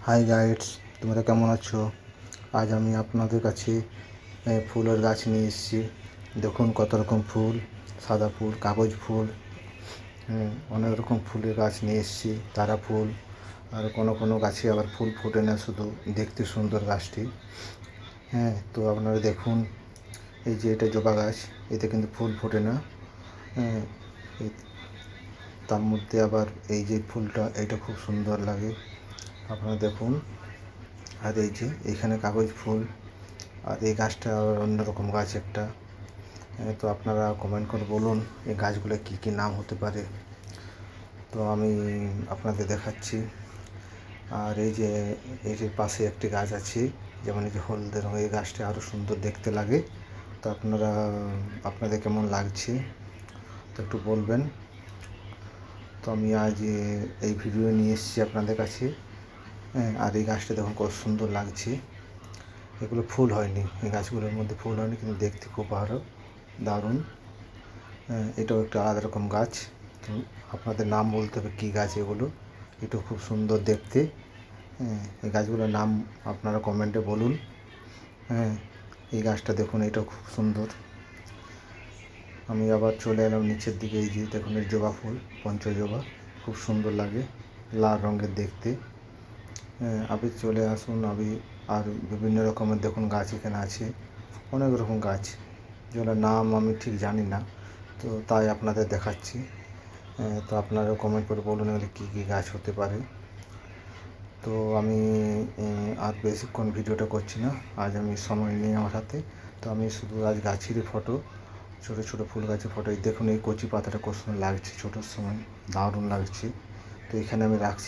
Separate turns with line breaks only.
High guides, তোমরা কেমন আছো? আজ আমি আপনাদের কাছে ফুলের গাছ নিয়ে এসেছি। দেখুন কত রকম ফুল, সাদা ফুল, কাগজ ফুল, অনেক রকম ফুলের গাছ নিয়ে এসেছি। তারা ফুল, আর কোনো গাছে আবার ফুল ফোটে না, শুধু দেখতে সুন্দর গাছটি। তো আপনারা দেখুন, এই যে এটা জবা গাছ, এতে কিন্তু ফুল ফোটে না। তার মধ্যে আবার এই যে ফুলটা, এটা খুব সুন্দর লাগে, আপনারা দেখুন। আর এই যে এইখানে কাগজ ফুল, আর এই গাছটা আবার অন্যরকম গাছ একটা। তো আপনারা কমেন্ট করে বলুন এই গাছগুলো কী কী নাম হতে পারে। তো আমি আপনাদের দেখাচ্ছি। আর এই যে পাশে একটি গাছ আছে, যেমন এই যে হলদে রঙের, এই গাছটা আরও সুন্দর দেখতে লাগে। তো আপনাদের কেমন লাগছে তো একটু বলবেন। তো আমি আজ এই ভিডিও নিয়ে এসেছি আপনাদের কাছে। আর এই গাছটা দেখুন কত সুন্দর লাগছে। এগুলো ফুল হয়নি, এই গাছগুলোর মধ্যে ফুল হয়নি, কিন্তু দেখতে খুব ভালো, দারুণ। এটাও একটা আলাদা রকম গাছ। তো আপনাদের নাম বলতে হবে কী গাছ এগুলো। এটাও খুব সুন্দর দেখতে। এই গাছগুলোর নাম আপনারা কমেন্টে বলুন। এই গাছটা দেখুন, এটাও খুব সুন্দর। আমি আবার চলে এলাম নিচের দিকে। এই যে দেখুন, এর জবা ফুল, পঞ্চজবা, খুব সুন্দর লাগে, লাল রঙের দেখতে। আপনি চলে আসুন। আর বিভিন্ন রকমের দেখুন গাছ এখানে আছে, অনেক রকম গাছ, যেগুলোর নাম আমি ঠিক জানি না, তো তাই আপনাদের দেখাচ্ছি। তো আপনারাও কমেন্ট করে বলুন এগুলো কী কী গাছ হতে পারে। তো আমি আর বেশিক্ষণ ভিডিওটা করছি না, আজ আমি সময় নেই আমার হাতে। তো আমি শুধু আজ গাছেরই ফটো, ছোটো ছোটো ফুল গাছের ফটো। দেখুন এই কচি পাতাটা কত সুন্দর লাগছে, ছোটোর সময় দারুণ লাগছে। তো এখানে আমি রাখছি।